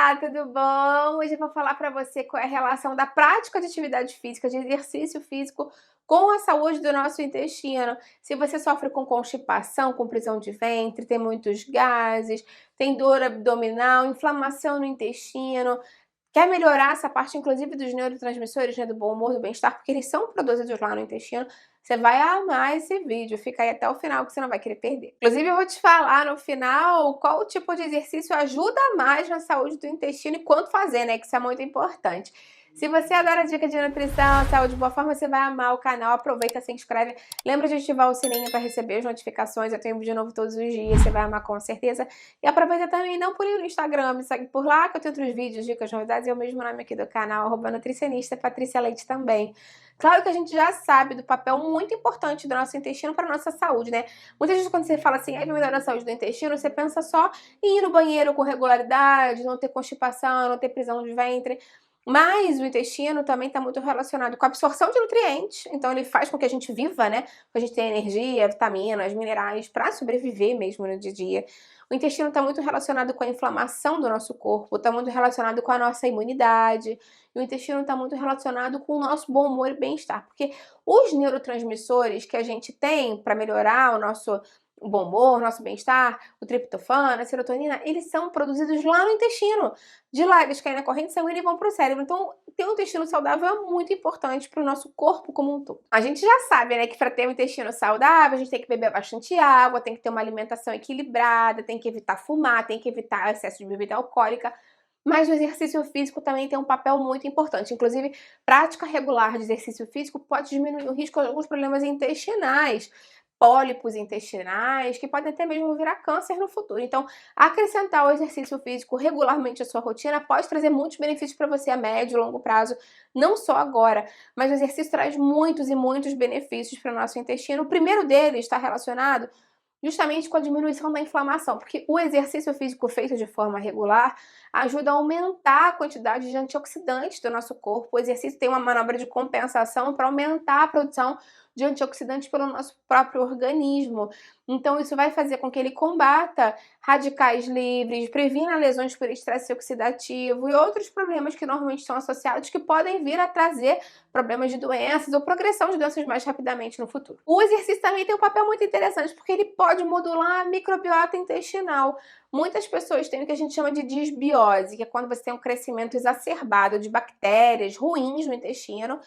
Olá, tudo bom? Hoje eu vou falar para você qual é a relação da prática de atividade física, de exercício físico, com a saúde do nosso intestino. Se você sofre com constipação, com prisão de ventre, tem muitos gases, tem dor abdominal, inflamação no intestino, quer melhorar essa parte, inclusive, dos neurotransmissores, né, do bom humor, do bem-estar, porque eles são produzidos lá no intestino, você vai amar esse vídeo. Fica aí até o final que você não vai querer perder. Inclusive, eu vou te falar no final qual tipo de exercício ajuda mais na saúde do intestino e quanto fazer, né, que isso é muito importante. Se você adora dica de nutrição, saúde, boa forma, você vai amar o canal. Aproveita, se inscreve. Lembra de ativar o sininho para receber as notificações. Eu tenho vídeo novo todos os dias, você vai amar com certeza. E aproveita também, não pule no Instagram, me segue por lá, que eu tenho outros vídeos, dicas, novidades. E o mesmo nome aqui do canal, @nutricionista, Patrícia Leite também. Claro que a gente já sabe do papel muito importante do nosso intestino para a nossa saúde, né? Muitas vezes quando você fala assim, vai melhorar a saúde do intestino, você pensa só em ir no banheiro com regularidade, não ter constipação, não ter prisão de ventre. Mas o intestino também está muito relacionado com a absorção de nutrientes, então ele faz com que a gente viva, né? Que a gente tenha energia, vitaminas, minerais para sobreviver mesmo no dia a dia. O intestino está muito relacionado com a inflamação do nosso corpo, está muito relacionado com a nossa imunidade, e o intestino está muito relacionado com o nosso bom humor e bem-estar, porque os neurotransmissores que a gente tem para melhorar o nosso bom humor, nosso bem-estar, o triptofano, a serotonina, eles são produzidos lá no intestino. De lá eles caem na corrente sanguínea e vão para o cérebro. Então, ter um intestino saudável é muito importante para o nosso corpo como um todo. A gente já sabe, né, que para ter um intestino saudável, a gente tem que beber bastante água, tem que ter uma alimentação equilibrada, tem que evitar fumar, tem que evitar excesso de bebida alcoólica. Mas o exercício físico também tem um papel muito importante. Inclusive, prática regular de exercício físico pode diminuir o risco de alguns problemas intestinais, pólipos intestinais, que podem até mesmo virar câncer no futuro. Então, acrescentar o exercício físico regularmente à sua rotina pode trazer muitos benefícios para você a médio e longo prazo, não só agora, mas o exercício traz muitos e muitos benefícios para o nosso intestino. O primeiro deles está relacionado justamente com a diminuição da inflamação, porque o exercício físico feito de forma regular ajuda a aumentar a quantidade de antioxidantes do nosso corpo. O exercício tem uma manobra de compensação para aumentar a produção de antioxidantes pelo nosso próprio organismo. Então, isso vai fazer com que ele combata radicais livres, previna lesões por estresse oxidativo e outros problemas que normalmente são associados, que podem vir a trazer problemas de doenças ou progressão de doenças mais rapidamente no futuro. O exercício também tem um papel muito interessante, porque ele pode modular a microbiota intestinal. Muitas pessoas têm o que a gente chama de disbiose, que é quando você tem um crescimento exacerbado de bactérias ruins no intestino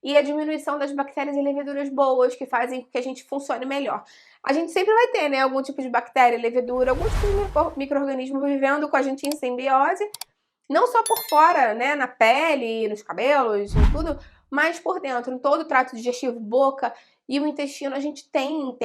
e a diminuição das bactérias e leveduras boas, que fazem com que a gente funcione melhor. A gente sempre vai ter, né, algum tipo de bactéria, levedura, algum tipo de micro-organismo vivendo com a gente em simbiose, não só por fora, né, na pele, nos cabelos, em tudo, mas por dentro, em todo o trato digestivo, boca e o intestino, a gente tem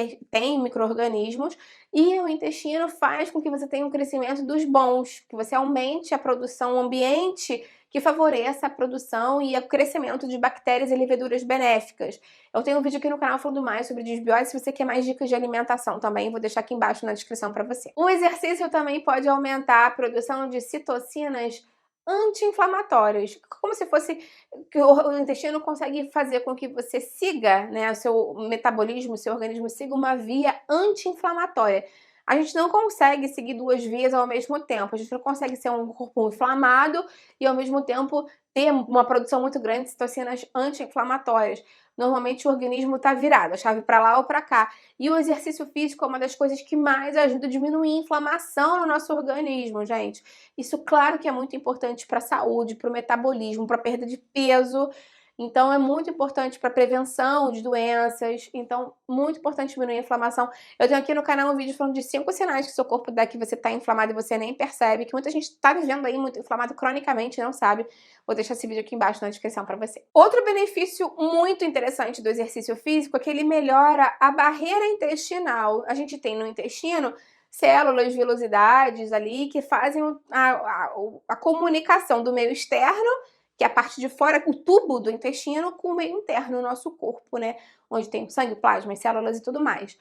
micro-organismos, e o intestino faz com que você tenha um crescimento dos bons, que você aumente a produção, o ambiente que favoreça a produção e o crescimento de bactérias e leveduras benéficas. Eu tenho um vídeo aqui no canal falando mais sobre disbiose, se você quer mais dicas de alimentação também, vou deixar aqui embaixo na descrição para você. O exercício também pode aumentar a produção de citocinas anti-inflamatórias, como se fosse que o intestino consegue fazer com que você siga, né, o seu metabolismo, o seu organismo siga uma via anti-inflamatória. A gente não consegue seguir duas vias ao mesmo tempo, a gente não consegue ser um corpo inflamado e ao mesmo tempo ter uma produção muito grande de citocinas anti-inflamatórias. Normalmente o organismo está virado, a chave para lá ou para cá. E o exercício físico é uma das coisas que mais ajuda a diminuir a inflamação no nosso organismo, gente. Isso, claro que é muito importante para a saúde, para o metabolismo, para a perda de peso. Então, é muito importante para a prevenção de doenças. Então, muito importante diminuir a inflamação. Eu tenho aqui no canal um vídeo falando de 5 sinais que seu corpo dá que você está inflamado e você nem percebe, que muita gente está vivendo aí muito inflamado cronicamente e não sabe. Vou deixar esse vídeo aqui embaixo na descrição para você. Outro benefício muito interessante do exercício físico é que ele melhora a barreira intestinal. A gente tem no intestino células, vilosidades ali que fazem a comunicação do meio externo, que é a parte de fora, o tubo do intestino, com o meio interno, o nosso corpo, né? Onde tem sangue, plasma, células e tudo mais.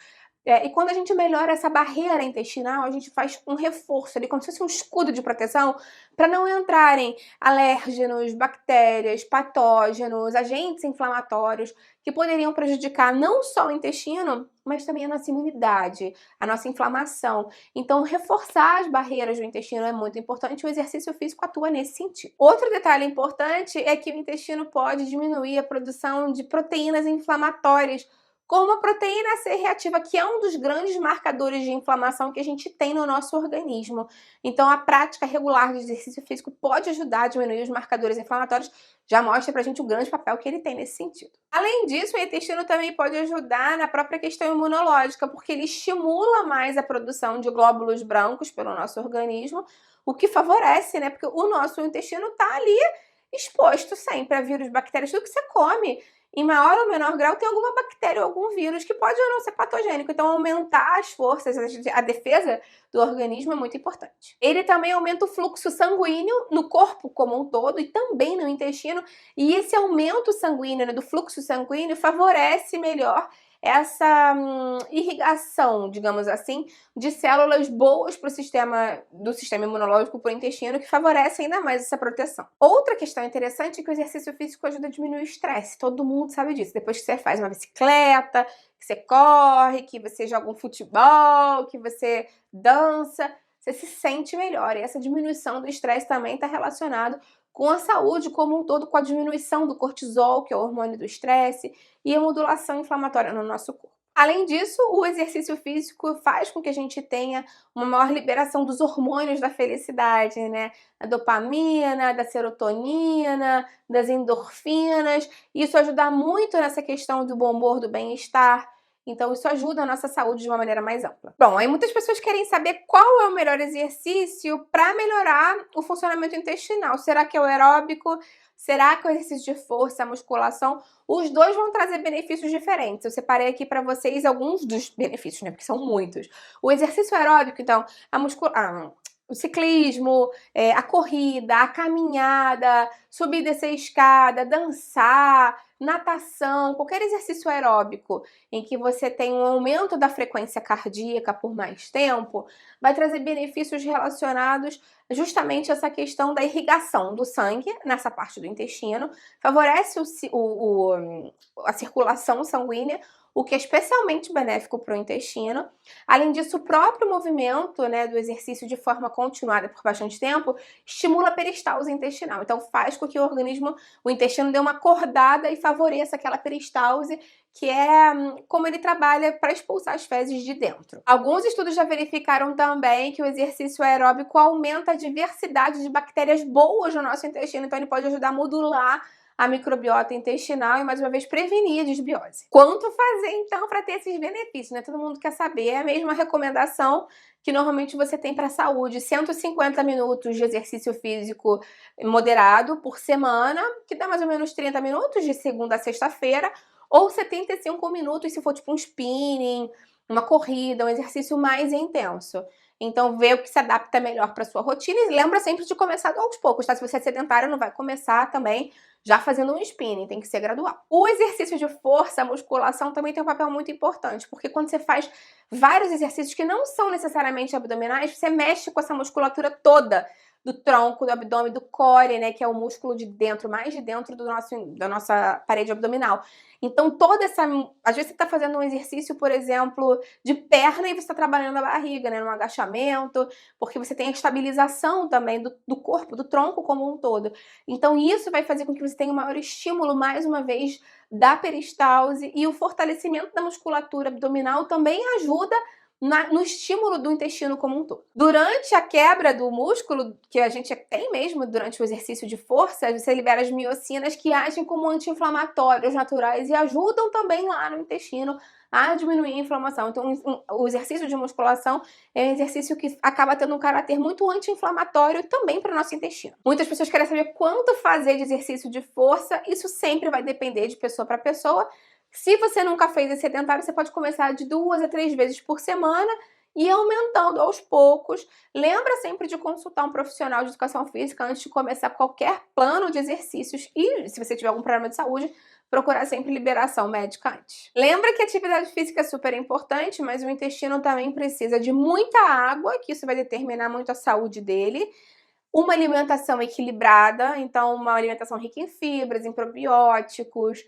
E quando a gente melhora essa barreira intestinal, a gente faz um reforço ali, como se fosse um escudo de proteção, para não entrarem alérgenos, bactérias, patógenos, agentes inflamatórios, que poderiam prejudicar não só o intestino, mas também a nossa imunidade, a nossa inflamação. Então, reforçar as barreiras do intestino é muito importante, o exercício físico atua nesse sentido. Outro detalhe importante é que o intestino pode diminuir a produção de proteínas inflamatórias, como a proteína C reativa, que é um dos grandes marcadores de inflamação que a gente tem no nosso organismo. Então, a prática regular de exercício físico pode ajudar a diminuir os marcadores inflamatórios, já mostra pra gente o grande papel que ele tem nesse sentido. Além disso, o intestino também pode ajudar na própria questão imunológica, porque ele estimula mais a produção de glóbulos brancos pelo nosso organismo, o que favorece, né? Porque o nosso intestino tá ali exposto sempre a vírus, bactérias, tudo que você come. Em maior ou menor grau, tem alguma bactéria ou algum vírus que pode ou não ser patogênico. Então, aumentar as forças, a defesa do organismo é muito importante. Ele também aumenta o fluxo sanguíneo no corpo como um todo e também no intestino. E esse aumento sanguíneo, né, do fluxo sanguíneo, favorece melhor essa irrigação, digamos assim, de células boas para o sistema imunológico, para o intestino, que favorece ainda mais essa proteção. Outra questão interessante é que o exercício físico ajuda a diminuir o estresse. Todo mundo sabe disso. Depois que você faz uma bicicleta, que você corre, que você joga um futebol, que você dança, você se sente melhor. E essa diminuição do estresse também está relacionado com a saúde como um todo, com a diminuição do cortisol, que é o hormônio do estresse, e a modulação inflamatória no nosso corpo. Além disso, o exercício físico faz com que a gente tenha uma maior liberação dos hormônios da felicidade, né? Da dopamina, da serotonina, das endorfinas. Isso ajuda muito nessa questão do bom humor, do bem-estar. Então, isso ajuda a nossa saúde de uma maneira mais ampla. Bom, aí muitas pessoas querem saber qual é o melhor exercício para melhorar o funcionamento intestinal. Será que é o aeróbico? Será que é o exercício de força, a musculação? Os dois vão trazer benefícios diferentes. Eu separei aqui para vocês alguns dos benefícios, né? Porque são muitos. O exercício aeróbico, então, o ciclismo, a corrida, a caminhada, subir e descer escada, dançar, natação, qualquer exercício aeróbico em que você tem um aumento da frequência cardíaca por mais tempo, vai trazer benefícios relacionados justamente a essa questão da irrigação do sangue nessa parte do intestino, favorece a circulação sanguínea, o que é especialmente benéfico para o intestino. Além disso, o próprio movimento, né, do exercício de forma continuada por bastante tempo estimula a peristalse intestinal. Então, faz com que o intestino dê uma acordada e favoreça aquela peristalse, que é como ele trabalha para expulsar as fezes de dentro. Alguns estudos já verificaram também que o exercício aeróbico aumenta a diversidade de bactérias boas no nosso intestino, então ele pode ajudar a modular a microbiota intestinal e, mais uma vez, prevenir a desbiose. Quanto fazer, então, para ter esses benefícios, né? Todo mundo quer saber. É a mesma recomendação que normalmente você tem para a saúde. 150 minutos de exercício físico moderado por semana, que dá mais ou menos 30 minutos de segunda a sexta-feira, ou 75 minutos se for tipo um spinning, uma corrida, um exercício mais intenso. Então, vê o que se adapta melhor para sua rotina e lembra sempre de começar aos poucos, tá? Se você é sedentário, não vai começar também já fazendo um spinning, tem que ser gradual. O exercício de força, a musculação, também tem um papel muito importante, porque quando você faz vários exercícios que não são necessariamente abdominais, você mexe com essa musculatura toda do tronco, do abdômen, do core, né, que é o músculo de dentro, mais de dentro da nossa parede abdominal. Então, às vezes você está fazendo um exercício, por exemplo, de perna e você está trabalhando a barriga, né, no agachamento, porque você tem a estabilização também do corpo, do tronco como um todo. Então, isso vai fazer com que você tenha um maior estímulo, mais uma vez, da peristalse, e o fortalecimento da musculatura abdominal também ajuda no estímulo do intestino como um todo. Durante a quebra do músculo, que a gente tem mesmo durante o exercício de força, você libera as miocinas que agem como anti-inflamatórios naturais e ajudam também lá no intestino a diminuir a inflamação. Então, o exercício de musculação é um exercício que acaba tendo um caráter muito anti-inflamatório também para o nosso intestino. Muitas pessoas querem saber quanto fazer de exercício de força. Isso sempre vai depender de pessoa para pessoa. Se você nunca fez esse sedentário, você pode começar de 2 a 3 vezes por semana e ir aumentando aos poucos. Lembra sempre de consultar um profissional de educação física antes de começar qualquer plano de exercícios e, se você tiver algum problema de saúde, procurar sempre liberação médica antes. Lembra que a atividade física é super importante, mas o intestino também precisa de muita água, que isso vai determinar muito a saúde dele. Uma alimentação equilibrada, então uma alimentação rica em fibras, em probióticos,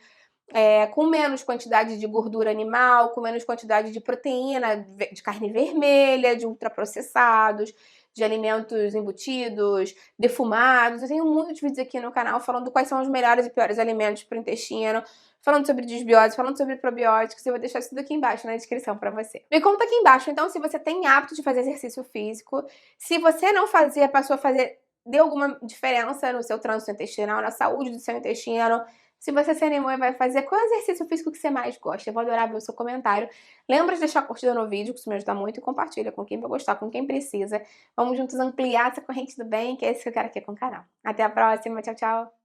com menos quantidade de gordura animal, com menos quantidade de proteína, de carne vermelha, de ultraprocessados, de alimentos embutidos, defumados. Eu tenho muitos vídeos aqui no canal falando quais são os melhores e piores alimentos para o intestino, falando sobre desbiose, falando sobre probióticos. Eu vou deixar isso tudo aqui embaixo na descrição para você. Me conta aqui embaixo, então, se você tem hábito de fazer exercício físico, se você não fazia, passou a fazer, deu alguma diferença no seu trânsito intestinal, na saúde do seu intestino. Se você se animou e vai fazer, qual é o exercício físico que você mais gosta? Eu vou adorar ver o seu comentário. Lembra de deixar a curtida no vídeo, que isso me ajuda muito, e compartilha com quem vai gostar, com quem precisa. Vamos juntos ampliar essa corrente do bem, que é isso que eu quero aqui com o canal. Até a próxima, tchau, tchau!